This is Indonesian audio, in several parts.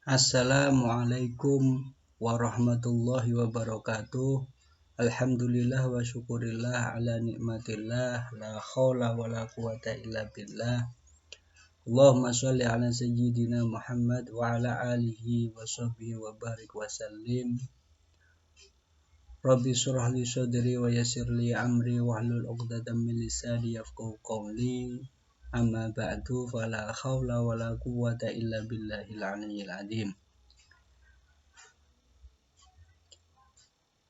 Assalamualaikum warahmatullahi wabarakatuh. Alhamdulillah wa syukurillah ala nikmatillah. La khawla wa la quwata illa billah. Allahumma sholli ala sayyidina Muhammad wa ala alihi wa sahbihi wa barik wa sallim. Rabbi surah li sadri wa yassir li amri wa hlul 'uqdatam min lisani yafqahu qawli. Amma ba'du fala khawla wa la quwata illa billahil aliyyil azim.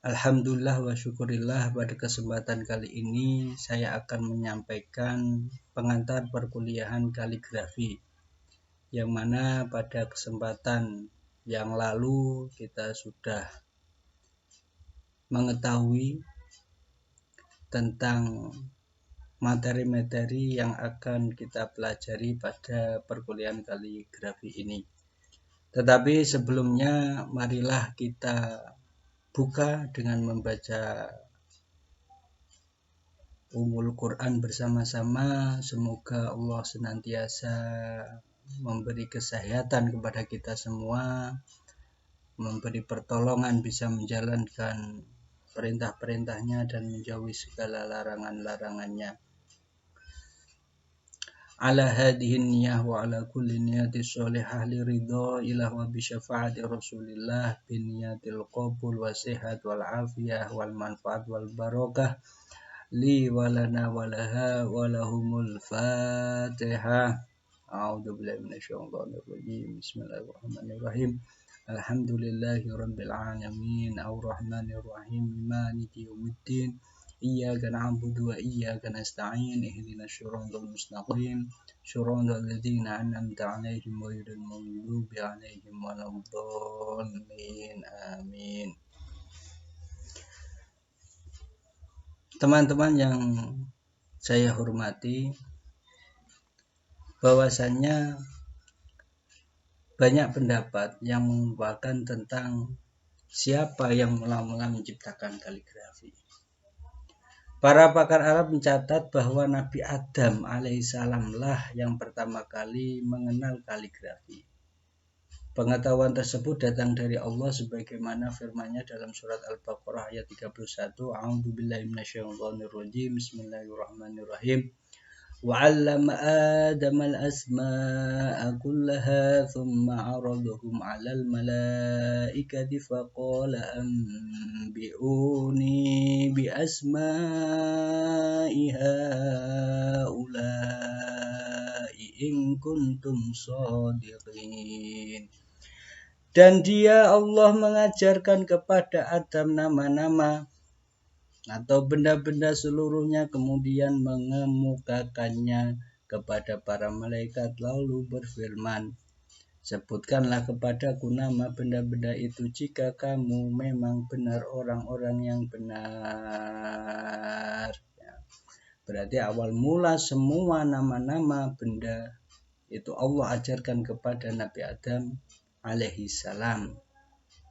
Alhamdulillah wa syukurillah, pada kesempatan kali ini saya akan menyampaikan pengantar perkuliahan kaligrafi, yang mana pada kesempatan yang lalu kita sudah mengetahui tentang materi-materi yang akan kita pelajari pada perkuliahan kaligrafi ini. Tetapi sebelumnya marilah kita buka dengan membaca Ummul Quran bersama-sama. Semoga Allah senantiasa memberi kesehatan kepada kita semua, memberi pertolongan bisa menjalankan perintah-perintahnya dan menjauhi segala larangan-larangannya. Ala hadihin niyah wa ala kulli niyati sholihah li ridho ilah wa bi syafaati rasulillah bin niyatil qabul wa sihat wal afiyah wal manfaat wal barakah li walana walaha walahumul fatihah. A'udzu billahi minasyaitonir rajim. Bismillahirrahmanirrahim. Alhamdulillahi rabbil alamin arrahmanir rahim maliki yaumiddin. Iyyaka na'budu wa iyyaka nasta'in ihdinas siratal mustaqim siratal ladzina an'amta 'alaihim ghairil maghdubi 'alaihim waladdallin. Amin. Teman-teman yang saya hormati, bahwasannya banyak pendapat yang mengungkapkan tentang siapa yang mula-mula menciptakan kaligrafi. Para pakar Arab mencatat bahwa Nabi Adam alaihissalam lah yang pertama kali mengenal kaligrafi. Pengetahuan tersebut datang dari Allah sebagaimana firman-Nya dalam surat Al-Baqarah ayat 31. A'udzu billahi minasyaitonir rajim. Bismillahirrahmanirrahim. وعلم آدم الأسماء كلها ثم عرضهم على الملائكة فقال أنبئوني بأسماء هؤلاء إن كنتم صادقين. Dan dia Allah mengajarkan kepada Adam nama-nama atau benda-benda seluruhnya, kemudian mengemukakannya kepada para malaikat lalu berfirman, sebutkanlah kepadaku nama benda-benda itu jika kamu memang benar orang-orang yang benar. Berarti awal mula semua nama-nama benda itu Allah ajarkan kepada Nabi Adam alaihissalam.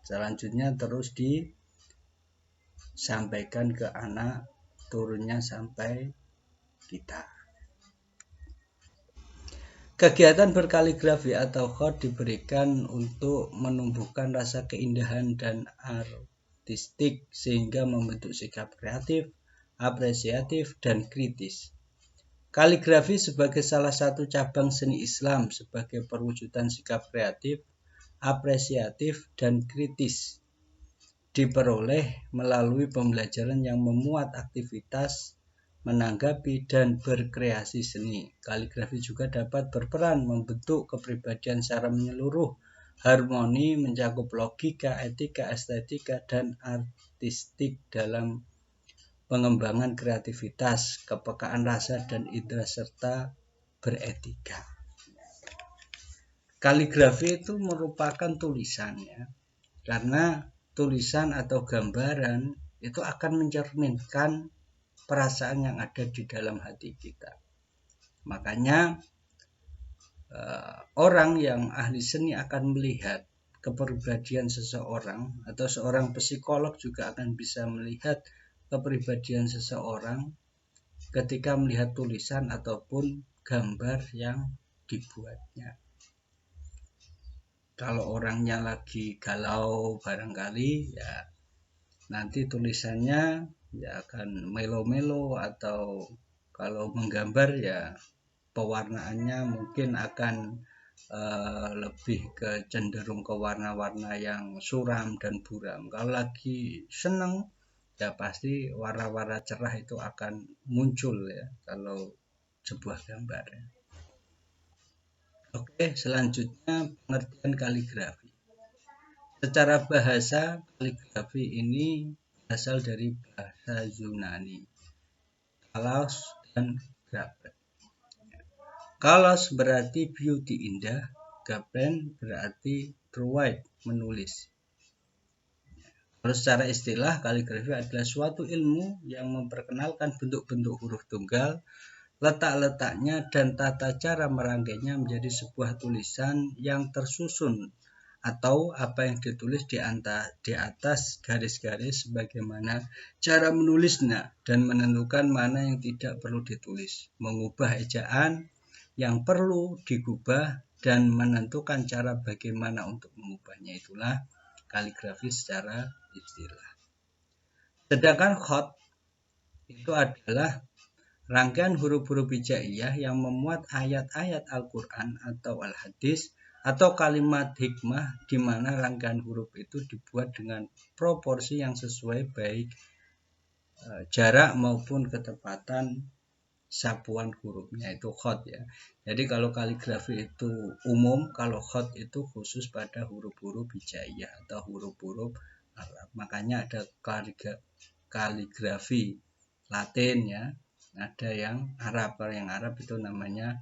Selanjutnya terus disampaikan ke anak turunnya sampai kita. Kegiatan berkaligrafi atau khat diberikan untuk menumbuhkan rasa keindahan dan artistik sehingga membentuk sikap kreatif, apresiatif, dan kritis. Kaligrafi sebagai salah satu cabang seni Islam sebagai perwujudan sikap kreatif, apresiatif, dan kritis diperoleh melalui pembelajaran yang memuat aktivitas menanggapi dan berkreasi seni. Kaligrafi juga dapat berperan membentuk kepribadian secara menyeluruh, harmoni, mencakup logika, etika, estetika, dan artistik dalam pengembangan kreativitas, kepekaan rasa, dan indera serta beretika. Kaligrafi itu merupakan tulisan, ya, karena tulisan atau gambaran itu akan mencerminkan perasaan yang ada di dalam hati kita. Makanya orang yang ahli seni akan melihat kepribadian seseorang, atau seorang psikolog juga akan bisa melihat kepribadian seseorang ketika melihat tulisan ataupun gambar yang dibuatnya. kalau orangnya lagi galau barangkali ya nanti tulisannya ya akan melo-melo, atau kalau menggambar ya pewarnaannya mungkin akan lebih ke cenderung ke warna-warna yang suram dan buram. Kalau lagi seneng ya pasti warna-warna cerah itu akan muncul ya kalau sebuah gambar. Oke, selanjutnya pengertian kaligrafi. Secara bahasa, kaligrafi ini berasal dari bahasa Yunani, kalos dan grafen. Kalos berarti beauty, indah. Grafen berarti to write, menulis. Kalau secara istilah, kaligrafi adalah suatu ilmu yang memperkenalkan bentuk-bentuk huruf tunggal, letak-letaknya dan tata cara merangkainya menjadi sebuah tulisan yang tersusun atau apa yang ditulis di atas garis-garis sebagaimana cara menulisnya, dan menentukan mana yang tidak perlu ditulis, mengubah ejaan yang perlu digubah, dan menentukan cara bagaimana untuk mengubahnya. Itulah kaligrafi secara istilah. Sedangkan khat itu adalah rangkaian huruf-huruf hijaiyah yang memuat ayat-ayat Al-Quran atau Al-Hadis atau kalimat hikmah, di mana rangkaian huruf itu dibuat dengan proporsi yang sesuai baik jarak maupun ketepatan sapuan hurufnya, itu khat ya. Jadi kalau kaligrafi itu umum, kalau khat itu khusus pada huruf-huruf hijaiyah atau huruf-huruf Arab. Makanya ada kaligrafi Latin ya, ada yang Arab. Kalau yang Arab itu namanya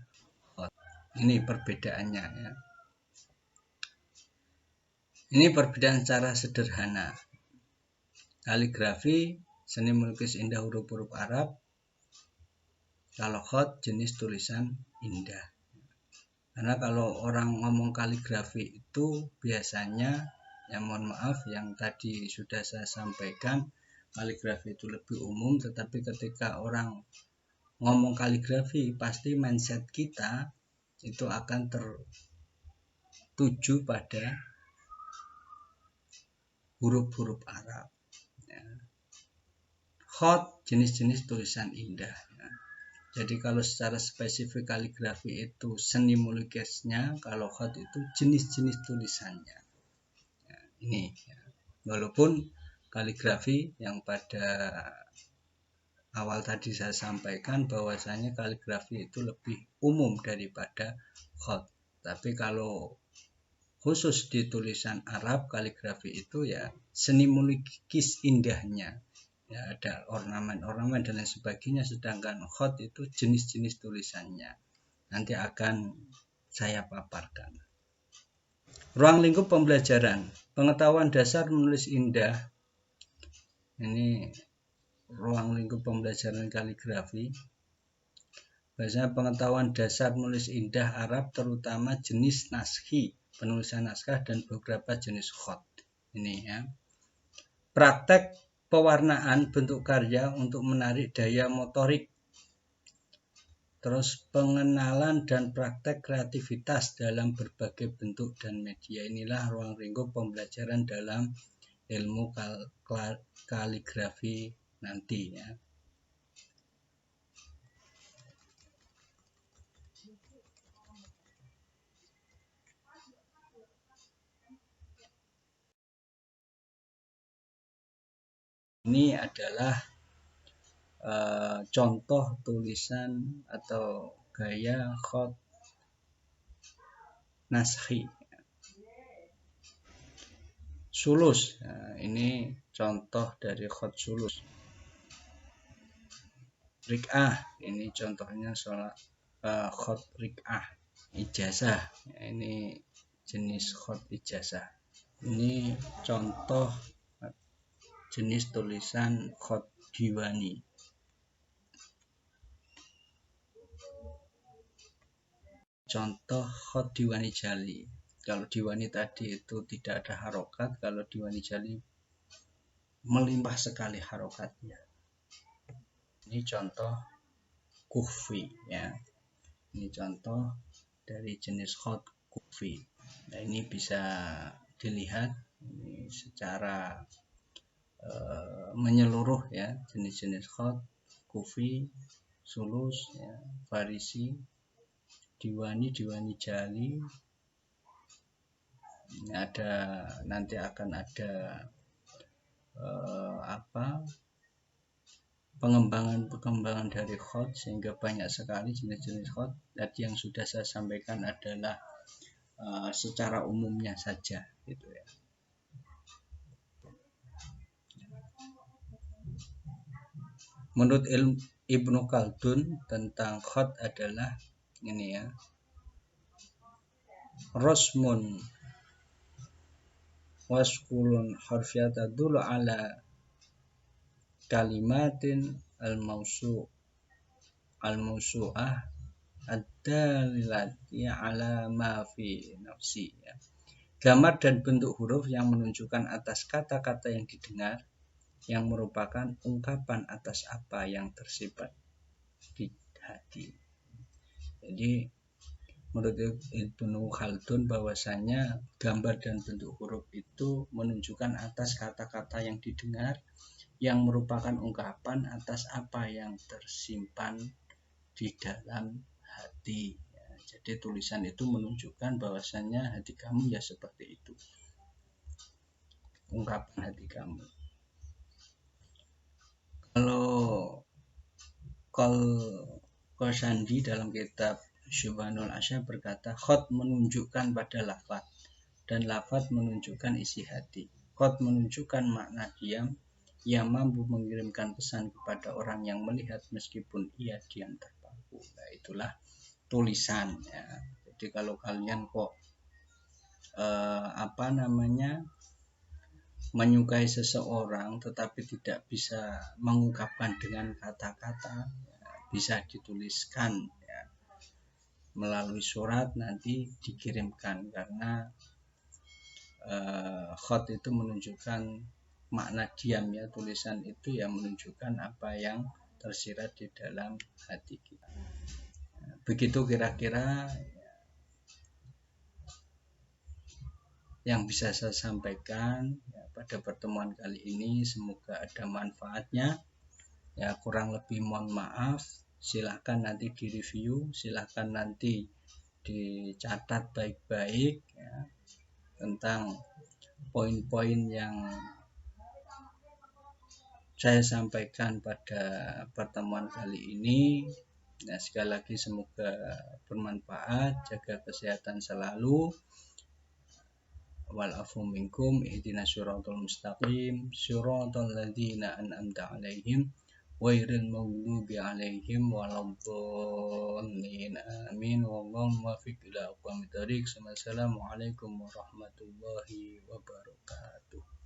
khat. Ini perbedaannya ya. Ini perbedaan secara sederhana. Kaligrafi seni melukis indah huruf-huruf Arab. Kalau khat jenis tulisan indah. Karena kalau orang ngomong kaligrafi itu biasanya, ya mohon maaf yang tadi sudah saya sampaikan, kaligrafi itu lebih umum, tetapi ketika orang ngomong kaligrafi pasti mindset kita itu akan tertuju pada huruf-huruf Arab ya. Khat jenis-jenis tulisan indah ya. Jadi kalau secara spesifik kaligrafi itu seni melukisnya, kalau khat itu jenis-jenis tulisannya ya, ini ya. Walaupun kaligrafi yang pada awal tadi saya sampaikan bahwasanya kaligrafi itu lebih umum daripada khat, tapi kalau khusus di tulisan Arab, kaligrafi itu ya seni melukis indahnya ya, ada ornamen-ornamen dan lain sebagainya. Sedangkan khat itu jenis-jenis tulisannya, nanti akan saya paparkan. Ruang lingkup pembelajaran, pengetahuan dasar menulis indah. Ini ruang lingkup pembelajaran kaligrafi. Biasanya pengetahuan dasar menulis indah Arab, terutama jenis naskhi, penulisan naskah, dan beberapa jenis khat. Ini ya. Praktek pewarnaan bentuk karya untuk menarik daya motorik. Terus pengenalan dan praktek kreativitas dalam berbagai bentuk dan media. Inilah ruang lingkup pembelajaran dalam ilmu kaligrafi nanti ya. Ini adalah contoh tulisan atau gaya khat naskhi. Sulus, nah, ini contoh dari khat sulus. Rik'ah, ini contohnya khat rik'ah. Ijazah, ini jenis khat ijazah. Ini contoh jenis tulisan khat diwani. Contoh khat diwani jali. Kalau diwani tadi itu tidak ada harokat, kalau diwani jali melimpah sekali harokatnya. Ini contoh kufi ya. Ini contoh dari jenis khat kufi. Nah, ini bisa dilihat ini secara menyeluruh ya, jenis-jenis khot, kufi, sulus, ya, farisi, diwani jali. Ini ada, nanti akan ada pengembangan dari khot, sehingga banyak sekali jenis-jenis khot. Tadi yang sudah saya sampaikan adalah secara umumnya saja gitu ya. Menurut Ibnu Khaldun tentang khot adalah ini ya, rosmun waskulun harfiyah tadulu ala kalimatin al-mausu'ah ad-dalilati ala ma fi nafsi ya. Gambar dan bentuk huruf yang menunjukkan atas kata-kata yang didengar yang merupakan ungkapan atas apa yang tersimpan di hati. Jadi menurut Ibnu Khaldun bahwasanya gambar dan bentuk huruf itu menunjukkan atas kata-kata yang didengar yang merupakan ungkapan atas apa yang tersimpan di dalam hati. Ya, jadi tulisan itu menunjukkan bahwasanya hati kamu ya seperti itu, ungkapan hati kamu. Kalau Sandi dalam kitab Syubhanul Asya berkata, khot menunjukkan pada lafaz dan lafaz menunjukkan isi hati. Khot menunjukkan makna diam yang mampu mengirimkan pesan kepada orang yang melihat meskipun ia diam terpaku. Nah, itulah tulisan ya. Jadi kalau kalian kok menyukai seseorang tetapi tidak bisa mengungkapkan dengan kata-kata, bisa dituliskan ya, melalui surat nanti dikirimkan, karena khot itu menunjukkan makna diam ya, tulisan itu yang menunjukkan apa yang tersirat di dalam hati kita. Begitu kira-kira yang bisa saya sampaikan ya, pada pertemuan kali ini. Semoga ada manfaatnya ya, kurang lebih mohon maaf. Silahkan nanti direview, silahkan nanti dicatat baik-baik ya, tentang poin-poin yang saya sampaikan pada pertemuan kali ini. Nah, sekali lagi semoga bermanfaat, jaga kesehatan selalu. Wal afu minkum, ihdinas siratal mustaqim, siratal ladzina an'amta 'alaihim ghairil maghdubi 'alaihim waladdallin. Amin. Wallahu muwaffiq ila aqwamit thoriq. Wassalamualaikum warahmatullahi wabarakatuh.